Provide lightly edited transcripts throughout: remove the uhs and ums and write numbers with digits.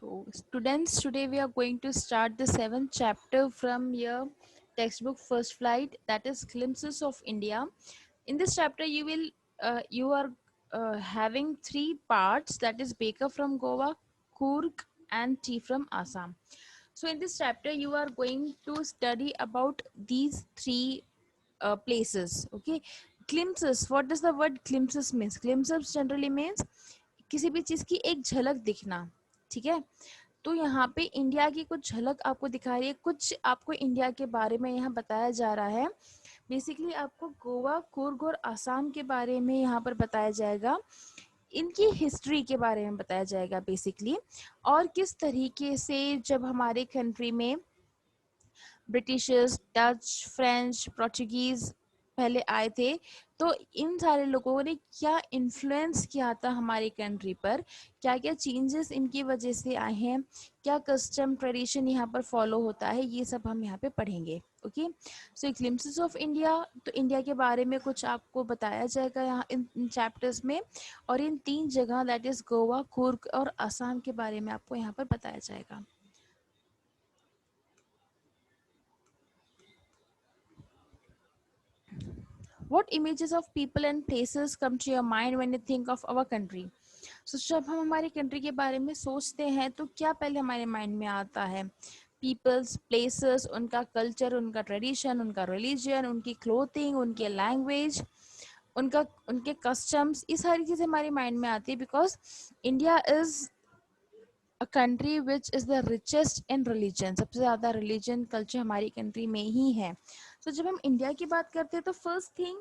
So, students, today we are going to start the seventh chapter from your textbook First Flight, that is Glimpses of India. In this chapter, you are having three parts, that is Baker from Goa, Coorg, and tea from Assam. So, in this chapter, you are going to study about these three places. Okay, glimpses. What does the word glimpses means? Glimpses generally means किसी भी चीज की एक झलक दिखना. ठीक है, तो यहाँ पे इंडिया की कुछ झलक आपको दिखा रही है, कुछ आपको इंडिया के बारे में यहाँ बताया जा रहा है. बेसिकली आपको गोवा, कुर्ग और आसाम के बारे में यहाँ पर बताया जाएगा, इनकी हिस्ट्री के बारे में बताया जाएगा बेसिकली, और किस तरीके से जब हमारे कंट्री में ब्रिटिशर्स, डच, फ्रेंच, पोर्चुगीज पहले आए थे, तो इन सारे लोगों ने क्या इन्फ्लुएंस किया था हमारी कंट्री पर, क्या क्या चेंजेस इनकी वजह से आए हैं, क्या कस्टम ट्रेडिशन यहाँ पर फॉलो होता है, ये सब हम यहाँ पे पढ़ेंगे. Okay, so glimpses of India, तो इंडिया के बारे में कुछ आपको बताया जाएगा यहाँ इन चैप्टर्स में, और इन तीन जगह दैट इज गोवा, कुर्ग और असम के बारे में आपको यहाँ पर बताया जाएगा. What images of people and places come to your mind when you think of our country? So जब हम हमारी कंट्री के बारे में सोचते हैं तो क्या पहले हमारे माइंड में आता है? पीपल्स, प्लेसेस, उनका कल्चर, उनका ट्रेडिशन, उनका रिलीजन, उनकी क्लोथिंग, उनके लैंग्वेज, उनका उनके कस्टम्स, ये सारी चीज़ें हमारे माइंड में आती है because India is a country which is the richest in religion. सबसे ज़्यादा रिलीजन कल्चर हमारी कंट्री में ही है. तो जब हम इंडिया की बात करते हैं तो फर्स्ट थिंग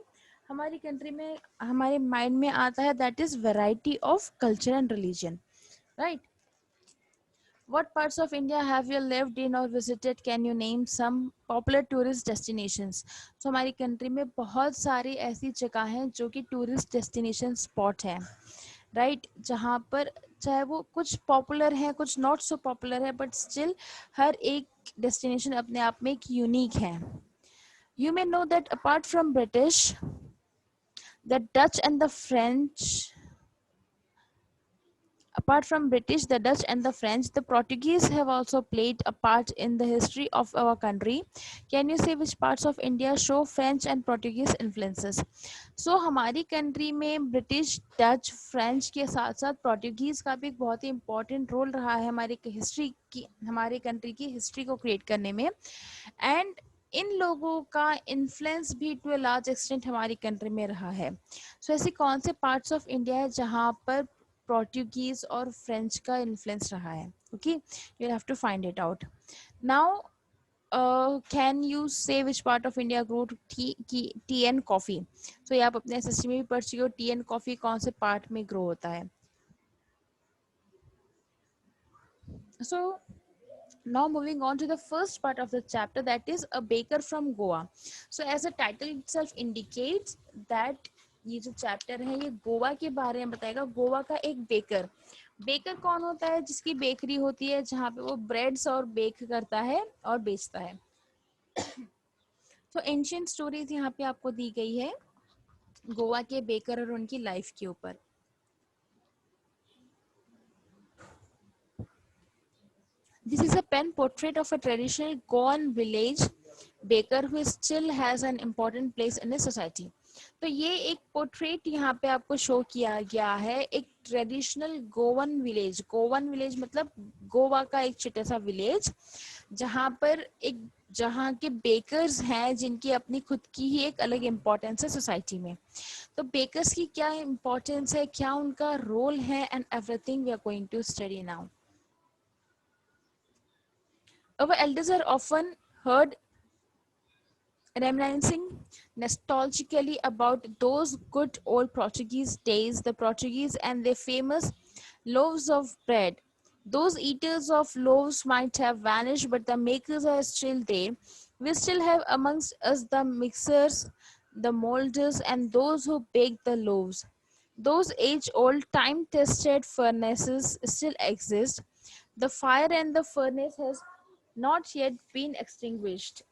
हमारी कंट्री में हमारे माइंड में आता है that is variety of culture and religion, right. What parts of India have you lived in or visited? Can you name some popular tourist destinations? So हमारी कंट्री में बहुत सारी ऐसी जगह हैं जो कि टूरिस्ट डेस्टिनेशन स्पॉट हैं, राइट, जहाँ पर चाहे वो कुछ पॉपुलर है, कुछ नॉट सो पॉपुलर है, बट स्टिल हर एक डेस्टिनेशन अपने आप में एक यूनिक है. You may know that apart from British, the Dutch and the French, apart from British, the Dutch and the French, the Portuguese have also played a part in the history of our country. Can you say which parts of India show French and Portuguese influences? So हमारी country में British, Dutch, French के साथ साथ Portuguese का भी एक बहुत ही important role रहा है हमारी हिस्ट्री की, हमारे कंट्री की हिस्ट्री को क्रिएट करने में. एंड इन लोगों का इन्फ्लुएंस भी टू अ लार्ज एक्सटेंट हमारी कंट्री में रहा है. सो ऐसे कौन से पार्ट्स ऑफ इंडिया है जहाँ पर पोर्टुगीज और फ्रेंच का इन्फ्लुएंस रहा है? Okay, you have to find it out. Now can you say which part of India grow tea and coffee? So ये आप अपने एसएसटी में भी पढ़ चुके हो, टी एंड कॉफी कौन से पार्ट में ग्रो होता है. So now moving on to the first part of the chapter, that is a baker from Goa. So as the title itself indicates that ये जो चैप्टर है ये गोवा के बारे में बताएगा. गोवा का एक बेकर, बेकर कौन होता है? जिसकी बेकरी होती है, जहाँ पे वो ब्रेड्स और बेक करता है और बेचता है. तो एंशियंट स्टोरीज यहाँ पे आपको दी गई है गोवा के बेकर और उनकी लाइफ के ऊपर. This is a pen portrait of a traditional Goan village baker who still has an important place in his society. तो ये एक पोर्ट्रेट यहाँ पे आपको शो किया गया है एक traditional Goan village. Goan village मतलब गोवा का एक छोटा सा विलेज जहाँ पर एक जहाँ के बेकर्स हैं जिनकी अपनी खुद की ही एक अलग इम्पोर्टेंस है सोसाइटी में. तो बेकर्स की क्या इम्पोर्टेंस है, क्या उनका रोल है, and everything we are going to study now. Our elders are often heard reminiscing nostalgically about those good old Portuguese days, the Portuguese and their famous loaves of bread. Those eaters of loaves might have vanished, but the makers are still there. We still have amongst us the mixers, the molders, and those who bake the loaves. Those age-old, time-tested furnaces still exist. The fire in the furnace has not yet been extinguished.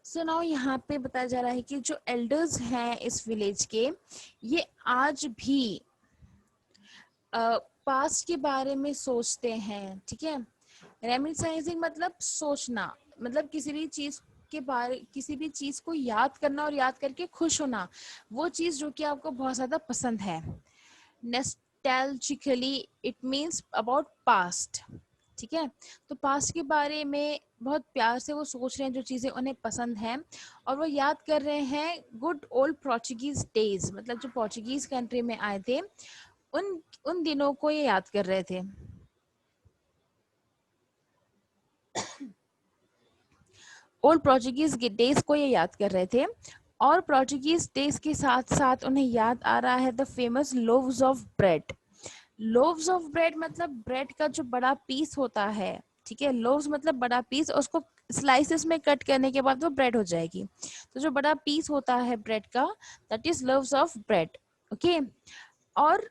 So now यहाँ पे बताया जा रहा है कि जो elders हैं इस विलेज के, ये आज भी पास्ट के बारे में सोचते हैं, ठीक है। रेमिनिसाइजिंग मतलब सोचना, मतलब किसी भी चीज को याद करना और याद करके खुश होना, वो चीज जो कि आपको बहुत ज्यादा पसंद है। नॉस्टैल्जिकली इट मीन्स अबाउट पास्ट, ठीक है। तो पास्ट के बारे में बहुत प्यार से वो सोच रहे हैं जो चीज़ें उन्हें पसंद हैं, और वो याद कर रहे हैं गुड ओल्ड पोर्चुगीज डेज, मतलब जो पोर्चुगीज कंट्री में आए थे उन उन दिनों को ये याद कर रहे थे। ओल्ड पोर्चुगीज डेज को ये याद कर रहे थे, और पोर्चुगीज डेज के साथ साथ उन्हें याद आ रहा है the famous loaves of bread. Loaves of bread मतलब ब्रेड का जो बड़ा पीस होता है, ठीक है। लोव्स मतलब बड़ा पीस, और उसको स्लाइसेस में कट करने के बाद वो ब्रेड हो जाएगी। तो जो बड़ा पीस होता है ब्रेड का, that is loaves of bread, okay. और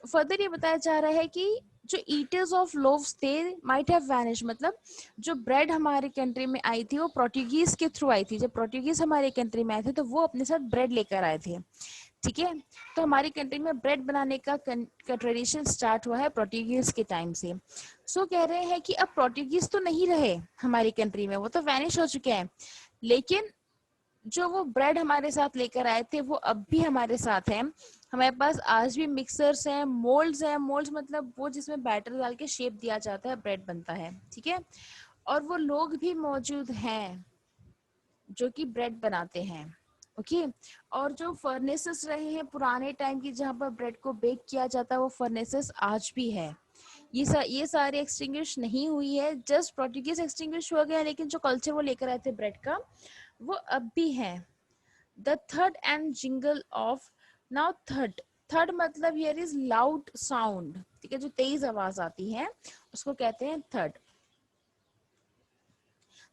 फर्दर ये बताया जा रहा है कि जो ईटर्स ऑफ लोव्स थे माइट हैव वैनिश, मतलब जो ब्रेड हमारे कंट्री में आई थी वो पोर्टुगीज के थ्रू आई थी। जब पोर्टुगीज हमारे कंट्री में आए थे तो वो अपने साथ ब्रेड लेकर आए थे, ठीक है। तो हमारी कंट्री में ब्रेड बनाने का ट्रेडिशन स्टार्ट हुआ है पोर्टुगीज के टाइम से। सो कह रहे हैं कि अब पोर्टुगीज तो नहीं रहे हमारी कंट्री में, वो तो वैनिश हो चुके हैं, लेकिन जो वो ब्रेड हमारे साथ लेकर आए थे वो अब भी हमारे साथ हैं। हमारे पास आज भी मिक्सर्स हैं, मोल्ड्स हैं। मोल्ड्स मतलब वो जिसमें बैटर डाल के शेप दिया जाता है, ब्रेड बनता है, ठीक है। और वो लोग भी मौजूद हैं जो कि ब्रेड बनाते हैं, ओके। और जो फर्नेसेस रहे हैं पुराने टाइम की जहाँ पर ब्रेड को बेक किया जाता है, वो फर्नेसेस आज भी है। ये सारे एक्सटिंग्विश नहीं हुई है, जस्ट पोर्टुगीज एक्सटिंग्विश हो गया, लेकिन जो कल्चर वो लेकर आए थे ब्रेड का वो अब भी है। द थर्ड and jingle of, now third, third मतलब हियर इज लाउड साउंड, ठीक है, जो तेज आवाज आती है उसको कहते हैं थर्ड।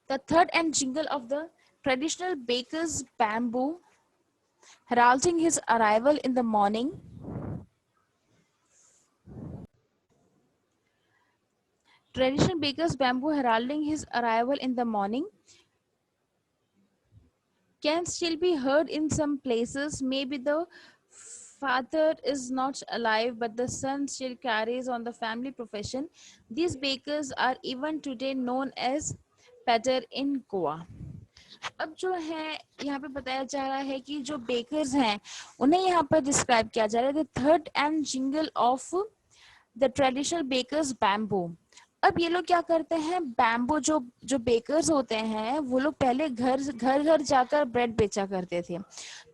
द थर्ड and jingle of the traditional baker's bamboo heralding his arrival in the morning. Traditional baker's bamboo heralding his arrival in the morning can still be heard in some places. Maybe the father is not alive, but the son still carries on the family profession. These bakers are even today known as pedder in Goa. अब जो है यहाँ पे बताया जा रहा है कि जो बेकर्स हैं उन्हें यहाँ पर डिस्क्राइब किया जा रहा है द थर्ड and jingle of the traditional bakers bamboo. अब ये लोग क्या करते हैं, बैम्बू जो जो बेकर्स होते हैं वो लोग पहले घर घर घर जाकर ब्रेड बेचा करते थे।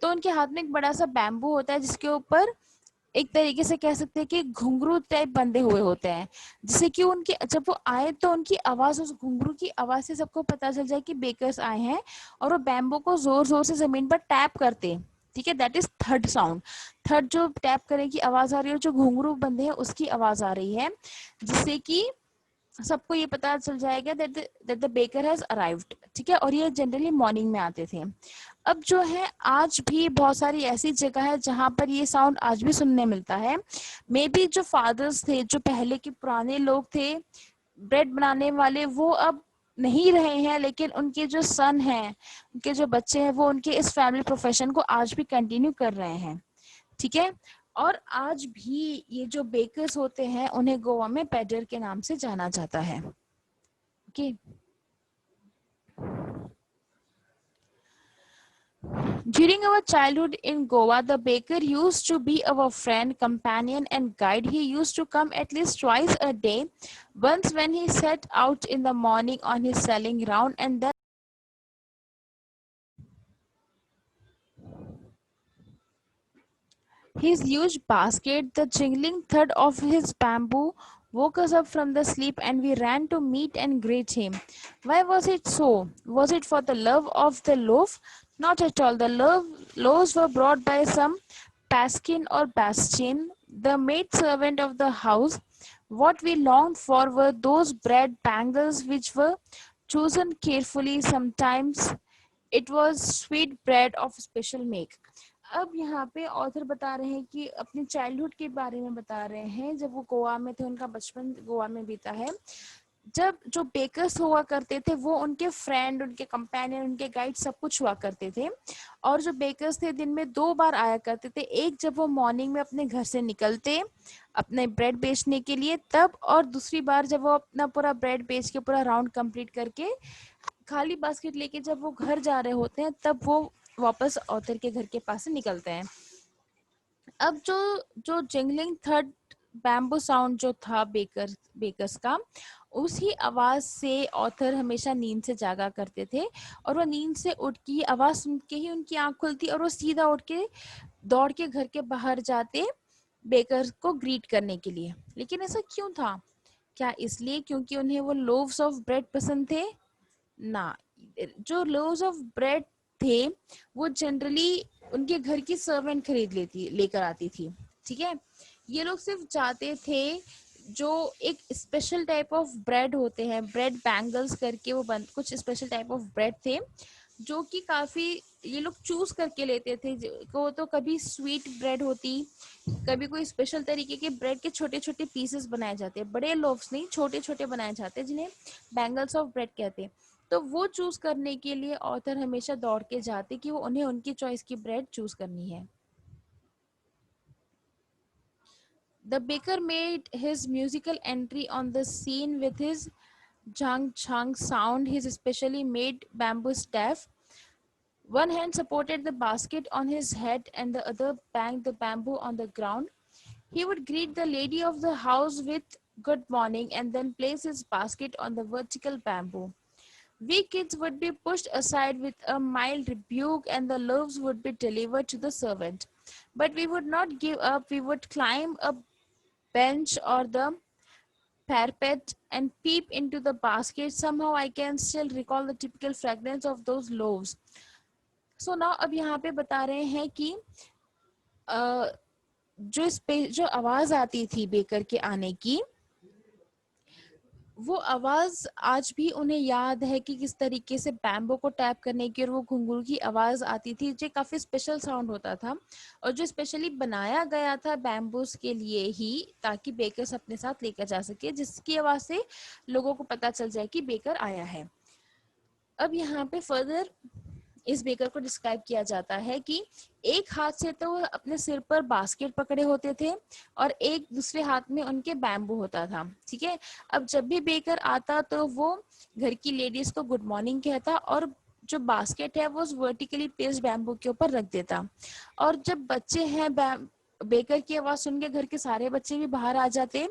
तो उनके हाथ में एक बड़ा सा बैम्बू होता है जिसके ऊपर एक तरीके से कह सकते हैं कि घुंघरू टाइप बंधे हुए होते हैं, जिससे कि उनके जब वो आए तो उनकी आवाज, उस घुंघरू की आवाज से सबको पता चल जाए कि बेकर्स आए हैं, और वो बैम्बू को जोर जोर से जमीन पर टैप करते, ठीक है। That is third sound. Third जो टैप करने की आवाज आ रही है, जो घुंघरू बंधे हैं उसकी आवाज आ रही है, जिससे कि सबको ये पता चल जाएगा that the baker has arrived, ठीक है। और ये जनरली मॉर्निंग में आते थे। अब जो है आज भी बहुत सारी ऐसी जगह है जहां पर ये साउंड आज भी सुनने मिलता है। मे बी जो फादर्स थे, जो पहले के पुराने लोग थे ब्रेड बनाने वाले, वो अब नहीं रहे हैं, लेकिन उनके जो सन हैं, उनके जो बच्चे हैं, वो उनके इस फैमिली प्रोफेशन को आज भी कंटिन्यू कर रहे हैं, ठीक है। और आज भी ये जो बेकर्स होते हैं उन्हें गोवा में पेडर के नाम से जाना जाता है, okay. During our childhood in Goa, the baker used to be our friend, companion, and guide. He used to come at least twice a day. Once, when he set out in the morning on his selling round, and then his huge basket, the jingling thud of his bamboo, woke us up from the sleep, and we ran to meet and greet him. Why was it so? Was it for the love of the loaf? Not at all. The loaves were brought by some Paskin or Bastian, the maid servant of the house. What we longed for were those bread bangles which were chosen carefully. Sometimes it was sweet bread of special make. अब यहाँ पे author बता रहे हैं कि अपने childhood के बारे में बता रहे हैं, जब वो गोवा में थे, उनका बचपन गोवा में बीता है। जब जो बेकर्स हुआ करते थे वो उनके फ्रेंड, उनके कंपेनियन, उनके गाइड सब कुछ हुआ करते थे। और जो बेकर्स थे दिन में 2 बार आया करते थे, एक जब वो मॉर्निंग में अपने घर से निकलते अपने ब्रेड बेचने के लिए तब, और दूसरी बार जब वो अपना पूरा ब्रेड बेच के पूरा राउंड कंप्लीट करके खाली बास्केट लेके जब वो घर जा रहे होते हैं तब वो वापस ऑथर के घर के पास से निकलते हैं। अब जो जो जिंगलिंग थर्ड बैम्बू साउंड जो था बेकर्स का, उसी आवाज से ऑथर हमेशा नींद से जागा करते थे। और वो नींद से उठ के आवाज सुन के ही उनकी आंख खुलती और वो सीधा उठ के दौड़ के घर के बाहर जाते बेकर को ग्रीट करने के लिए। लेकिन ऐसा क्यों था? क्या इसलिए क्योंकि उन्हें वो लोव्स ऑफ ब्रेड पसंद थे? ना, जो लोव्स ऑफ ब्रेड थे वो जनरली उनके घर की सर्वेंट खरीद लेकर आती थी। ठीक है, ये लोग सिर्फ चाहते थे जो एक स्पेशल टाइप ऑफ ब्रेड होते हैं, ब्रेड बैंगल्स करके वो कुछ स्पेशल टाइप ऑफ ब्रेड थे जो कि काफी ये लोग चूज करके लेते थे। को तो कभी स्वीट ब्रेड होती, कभी कोई स्पेशल तरीके के ब्रेड के छोटे छोटे पीसेस बनाए जाते हैं, बड़े लोफ्स नहीं, छोटे छोटे बनाए जाते हैं जिन्हें बैंगल्स ऑफ ब्रेड कहते हैं। तो वो चूज करने के लिए ऑथर हमेशा दौड़ के जाते कि वो उन्हें उनकी चॉइस की ब्रेड चूज करनी है। The baker made his musical entry on the scene with his jang chang sound, his specially made bamboo staff. One hand supported the basket on his head and the other banged the bamboo on the ground. He would greet the lady of the house with good morning and then place his basket on the vertical bamboo. We kids would be pushed aside with a mild rebuke and the loaves would be delivered to the servant. But we would not give up. We would climb a bench or the parapet and peep into the basket. Somehow I can still recall the typical fragrance of those loaves. So now अब यहाँ पे बता रहे हैं कि जो आवाज आती थी बेकर के आने की, वो आवाज आज भी उन्हें याद है कि किस तरीके से बैम्बो को टैप करने की और वो घुंघरू की आवाज आती थी, जो काफी स्पेशल साउंड होता था और जो स्पेशली बनाया गया था बैम्बूस के लिए ही, ताकि बेकर्स अपने साथ लेकर जा सके, जिसकी आवाज से लोगों को पता चल जाए कि बेकर आया है। अब यहाँ पे फर्दर इस बेकर को डिस्क्राइब किया जाता है कि एक हाथ से तो वो अपने सिर पर बास्केट पकड़े होते थे और एक दूसरे हाथ में उनके बैम्बू होता था। ठीक है, अब जब भी बेकर आता तो वो घर की लेडीज को गुड मॉर्निंग कहता और जो बास्केट है वो उस वर्टिकली प्लेस्ड बैम्बू के ऊपर रख देता। और जब बच्चे हैं बेकर की आवाज सुन के घर के सारे बच्चे भी बाहर आ जाते,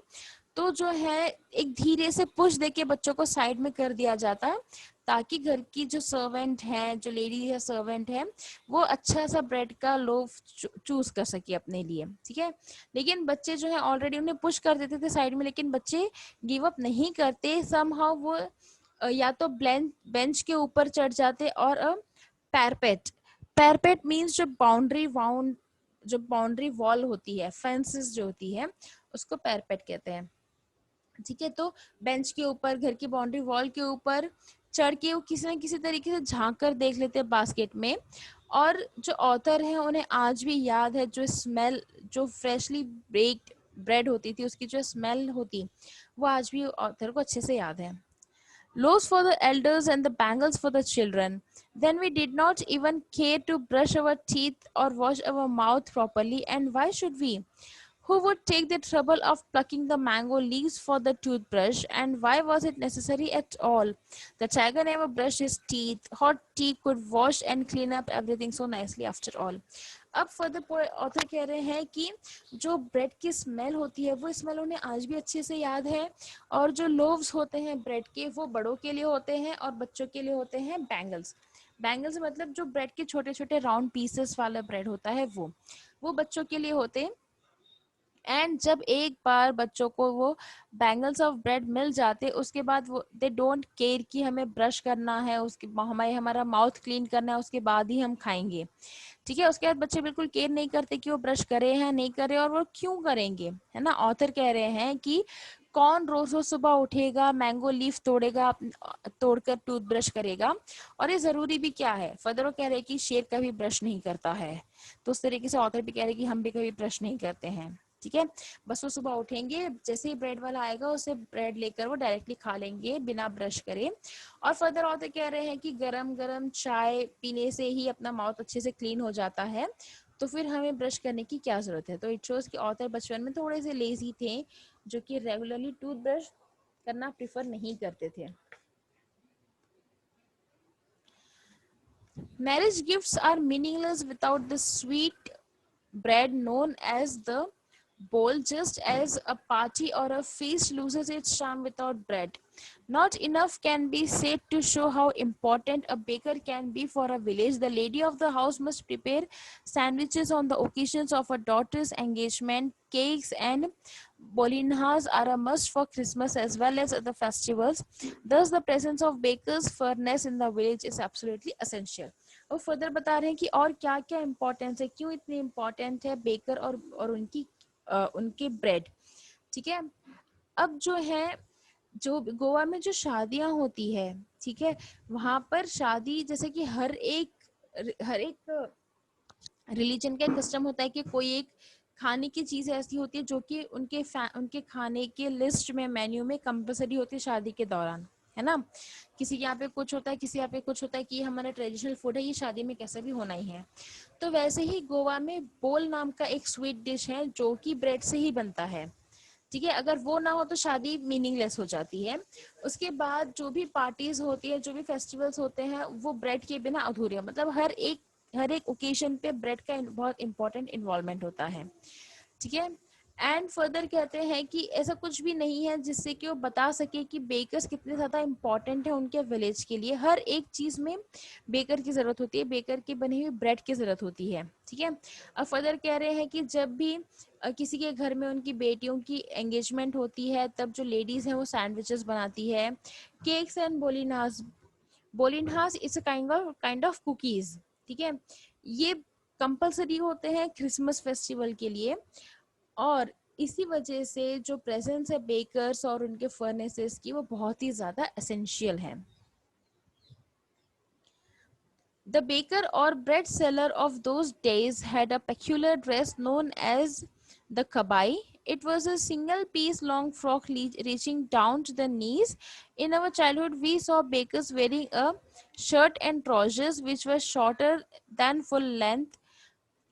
तो जो है एक धीरे से पुश देके बच्चों को साइड में कर दिया जाता ताकि घर की जो सर्वेंट है, जो लेडी है सर्वेंट है, वो अच्छा सा ब्रेड का लोफ चूज कर सके अपने लिए। ठीक है, लेकिन बच्चे जो है ऑलरेडी उन्हें पुश कर देते थे साइड में, लेकिन बच्चे गिव अप नहीं करते। समहाउ वो या तो बेंच के ऊपर चढ़ जाते और पैरपेट, पैरपेट मीन्स जो बाउंड्री वॉल होती है, फेंसेस जो होती है, उसको पैरपेट कहते हैं। ठीक है, तो बेंच के ऊपर, घर की बाउंड्री वॉल के ऊपर चढ़ के वो किसी ना किसी तरीके से झांक कर देख लेते हैं बास्केट में। और जो ऑथर है उन्हें आज भी याद है जो स्मेल, जो फ्रेशली बेक्ड ब्रेड होती थी उसकी जो स्मेल होती, वो आज भी ऑथर को अच्छे से याद है। Loaves for the elders and the bangles for the children. Then we did not even care to brush our teeth or wash our mouth properly. And why should we? Who would take the trouble of plucking the mango leaves for the toothbrush, and why was it necessary at all? The tiger never brushed his teeth. Hot tea could wash and clean up everything so nicely after all. अब further author कह रहे हैं कि जो bread की smell होती है वो स्मेल उन्हें आज भी अच्छे से याद है। और जो लोव्स होते हैं ब्रेड के, वो बड़ों के लिए होते हैं और बच्चों के लिए होते हैं बैंगल्स। बैंगल्स मतलब जो ब्रेड के छोटे छोटे राउंड पीसेस वाला ब्रेड होता है वो बच्चों के लिए होते हैं। एंड जब एक बार बच्चों को वो बैंगल्स ऑफ ब्रेड मिल जाते, उसके बाद वो दे डोंट केयर कि हमें ब्रश करना है, उसके हमारा माउथ क्लीन करना है, उसके बाद ही हम खाएंगे। ठीक है, उसके बाद बच्चे बिल्कुल केयर नहीं करते कि वो ब्रश करे हैं नहीं करे और वो क्यों करेंगे, है ना। ऑथर कह रहे हैं कि कौन रोज रोज सुबह उठेगा, मैंगो लीफ तोड़ेगा, तोड़कर टूथब्रश करेगा, और ये जरूरी भी क्या है। फर्दर वो कह रहे हैं कि शेर कभी ब्रश नहीं करता है, तो उस तरीके से ऑथर भी कह रहे हैं कि हम भी कभी ब्रश नहीं करते हैं। ठीक है, बस वो सुबह उठेंगे, जैसे ही ब्रेड वाला आएगा उसे ब्रेड लेकर वो डायरेक्टली खा लेंगे बिना ब्रश करे। और फर्दर ऑथर कह रहे हैं कि गरम गरम चाय पीने से ही अपना माउथ अच्छे से क्लीन हो जाता है, तो फिर हमें ब्रश करने की क्या जरूरत है। तो इट शोज कि ऑथर बचपन में थोड़े से लेजी थे, जो कि रेगुलरली टूथब्रश करना प्रिफर नहीं करते थे। Marriage gifts are meaningless without the sweet bread known as the bowl, just as a party or a feast loses its charm without bread. Not enough can be said to show how important a baker can be for a village. The lady of the house must prepare sandwiches on the occasions of a daughter's engagement. Cakes and bolinhas are a must for Christmas as well as other festivals. Thus, the presence of bakers' furnace in the village is absolutely essential. और further बता रहे हैं कि और क्या क्या importance है, क्यों इतनी इम्पोर्टेंट है बेकर और उनकी उनके ब्रेड। ठीक है, अब जो है, जो गोवा में जो शादियां होती है, ठीक है, वहां पर शादी जैसे कि हर एक रिलीजन का एक कस्टम होता है कि कोई एक खाने की चीज ऐसी होती है जो कि उनके खाने के लिस्ट में, मेन्यू में कंपलसरी होती है शादी के दौरान, है ना। किसी के यहाँ पे कुछ होता है, किसी यहाँ पे कुछ होता है कि हमारा ट्रेडिशनल फूड है, ये शादी में कैसे भी होना ही है। तो वैसे ही गोवा में बोल नाम का एक स्वीट डिश है जो कि ब्रेड से ही बनता है। ठीक है, अगर वो ना हो तो शादी मीनिंगलेस हो जाती है। उसके बाद जो भी पार्टीज होती है, जो भी फेस्टिवल्स होते हैं, वो ब्रेड के बिना अधूरे, मतलब हर एक ओकेजन पे ब्रेड का बहुत इंपॉर्टेंट इन्वॉल्वमेंट होता है। ठीक है, एंड फर्दर कहते हैं कि ऐसा कुछ भी नहीं है जिससे कि वो बता सके कि बेकर्स कितने ज्यादा इंपॉर्टेंट है उनके विलेज के लिए। हर एक चीज में बेकर की जरूरत होती है, बेकर की बनी हुई ब्रेड की जरूरत होती है। ठीक है, अब फर्दर कह रहे हैं कि जब भी किसी के घर में उनकी बेटियों की एंगेजमेंट होती है, तब जो लेडीज हैं वो सैंडविचेस बनाती है। Cakes and bolinhas it's a kind of cookies. ठीक है, ये कंपलसरी होते हैं क्रिसमस फेस्टिवल के लिए, और इसी वजह से जो प्रेजेंस है बेकर्स और उनके फर्नेसेस की, वो बहुत ही ज्यादा एसेंशियल है। The baker or bread seller of those days had a peculiar dress known as the kabai. It was a single piece long frock reaching down to the knees. In our childhood, we saw bakers wearing a shirt and trousers which were shorter than full length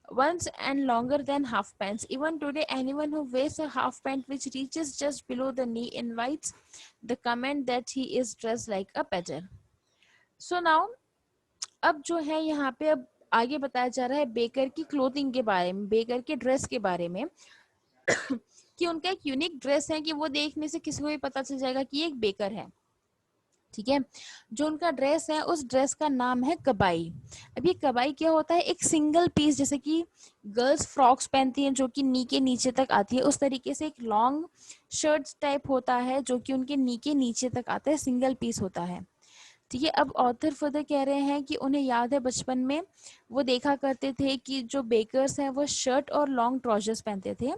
once and longer than half pants. Even today, anyone who wears a half pant which reaches just below the knee invites the comment that he is dressed like a beggar. So now, अब जो है यहाँ पे अब आगे बताया जा रहा है बेकर की क्लोथिंग के बारे में, बेकर के ड्रेस के बारे में कि उनका एक यूनिक ड्रेस है कि वो देखने से किसी को भी पता चल जाएगा कि ये एक बेकर है। ठीक है, जो उनका ड्रेस है उस ड्रेस का नाम है कबाई। अब ये कबाई क्या होता है, एक सिंगल पीस, जैसे कि गर्ल्स फ्रॉक्स पहनती हैं जो कि नी के नीचे तक आती है, उस तरीके से एक लॉन्ग शर्ट्स टाइप होता है जो कि उनके नी के नीचे तक आता है, सिंगल पीस होता है। ठीक है, अब ऑथर फर्दर कह रहे हैं कि उन्हें याद है बचपन में वो देखा करते थे कि जो बेकर्स हैं वो शर्ट और लॉन्ग ट्राउजर्स पहनते थे।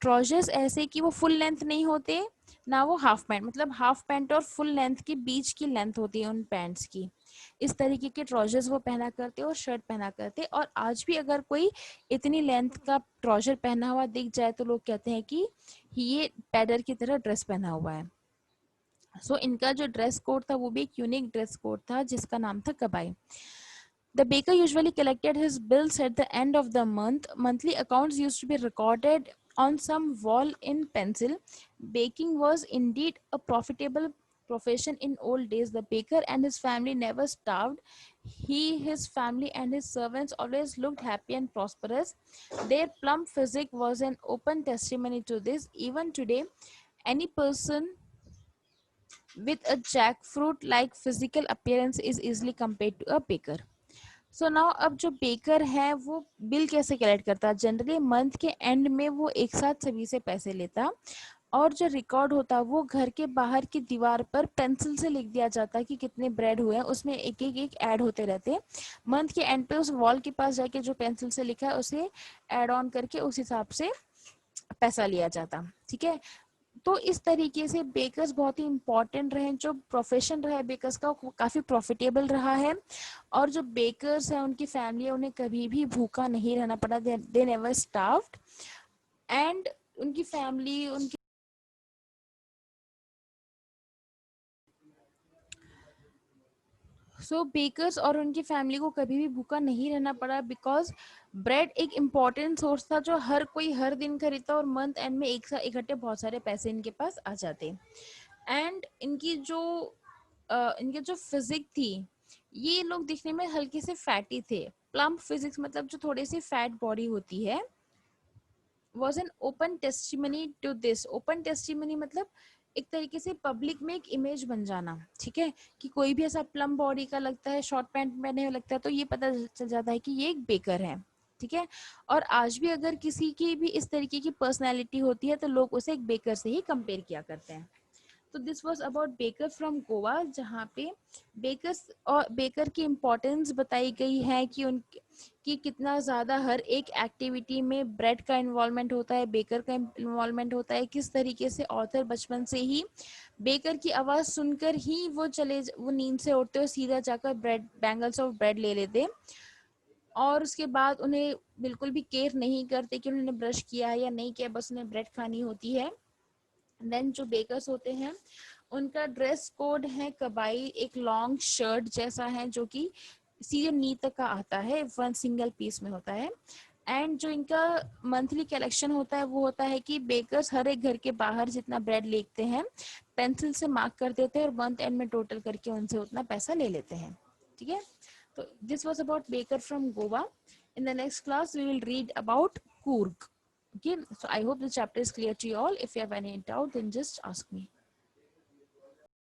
ट्राउजर्स ऐसे कि वो फुल लेंथ नहीं होते, ना वो हाफ पैंट, मतलब हाफ पैंट और फुल लेंथ के बीच की लेंथ होती है उन पैंट्स की। इस तरीके के ट्राउजर्स वो पहना करते और शर्ट पहना करते। और आज भी अगर कोई इतनी लेंथ का ट्राउजर पहना हुआ दिख जाए तो लोग कहते हैं कि ये पैडर की तरह ड्रेस पहना हुआ है। सो इनका जो ड्रेस कोड था वो भी एक यूनिक ड्रेस कोड था जिसका नाम था कबाई। The baker usually collected his bills at the end of the month. Monthly accounts used to be recorded on some wall in pencil. Baking was indeed a profitable profession in old days. The baker and his family never starved. He, his family, and his servants always looked happy and prosperous. Their plump physique was an open testimony to this. Even today, any person with a jackfruit like physical appearance is easily compared to a baker. So now अब जो baker है वो bill कैसे collect करता है, generally month के and में वो एक साथ सभी से पैसे लेता, और जो रिकॉर्ड होता वो घर के बाहर की दीवार पर पेंसिल से लिख दिया जाता कि कितने ब्रेड हुए हैं, उसमें एक ऐड होते रहते। मंथ के एंड पे उस वॉल के पास जाके जो पेंसिल से लिखा है उसे ऐड ऑन करके उस हिसाब से पैसा लिया जाता। ठीक है, तो इस तरीके से बेकर्स बहुत ही इंपॉर्टेंट रहे, जो प्रोफेशन रहा है बेकर्स का वो काफी प्रॉफिटेबल रहा है, और जो बेकर्स हैं उनकी फैमिली उन्हें कभी भी भूखा नहीं रहना पड़ा, दे नेवर स्टार्व्ड। एंड उनकी फैमिली, उनकी सो बेकर्स और उनकी फैमिली को कभी भी भूखा नहीं रहना पड़ा, बिकॉज ब्रेड एक इम्पॉर्टेंट सोर्स था जो हर कोई हर दिन खरीदता, और मंथ एंड में एक साथ इकट्ठे बहुत सारे पैसे इनके पास आ जाते। एंड इनके जो फिजिक थी, ये लोग दिखने में हल्के से फैटी थे। प्लम्प फिजिक्स मतलब जो थोड़ी सी फैट बॉडी होती है, was an open testimony to this. Open testimony मतलब एक तरीके से पब्लिक में एक इमेज बन जाना, ठीक है, कि कोई भी ऐसा प्लम बॉडी का लगता है, शॉर्ट पैंट पहने हुए लगता है, तो ये पता चल जाता है कि ये एक बेकर है, ठीक है। और आज भी अगर किसी की भी इस तरीके की पर्सनैलिटी होती है तो लोग उसे एक बेकर से ही कंपेयर किया करते हैं। तो this was about baker from Goa, जहाँ पे बेकर्स और बेकर की इम्पोर्टेंस बताई गई है कि उनकी कितना ज़्यादा हर एक एक्टिविटी में ब्रेड का इन्वॉल्वमेंट होता है, बेकर का इन्वॉल्वमेंट होता है, किस तरीके से ऑथर बचपन से ही बेकर की आवाज़ सुनकर ही वो नींद से उठते और सीधा जाकर ब्रेड बैंगल्स ऑफ ब्रेड ले लेते, और उसके बाद उन्हें बिल्कुल भी केयर नहीं करते कि उन्होंने ब्रश किया है या नहीं किया, बस उन्हें ब्रेड खानी होती है। देन जो बेकर्स होते हैं उनका ड्रेस कोड है कबाई, एक लॉन्ग शर्ट जैसा है जो कि सीधे नी तक का आता है, वन सिंगल पीस में होता है। एंड जो इनका मंथली कलेक्शन होता है वो होता है कि बेकर्स हर एक घर के बाहर जितना ब्रेड लेते हैं पेंसिल से मार्क कर देते हैं और मंथ एंड में टोटल करके उनसे उतना पैसा ले लेते हैं, ठीक है। तो this was about baker from Goa. In the next class we will read about Coorg. Okay, so I hope the chapter is clear to you all. If you have any doubt, then just ask me.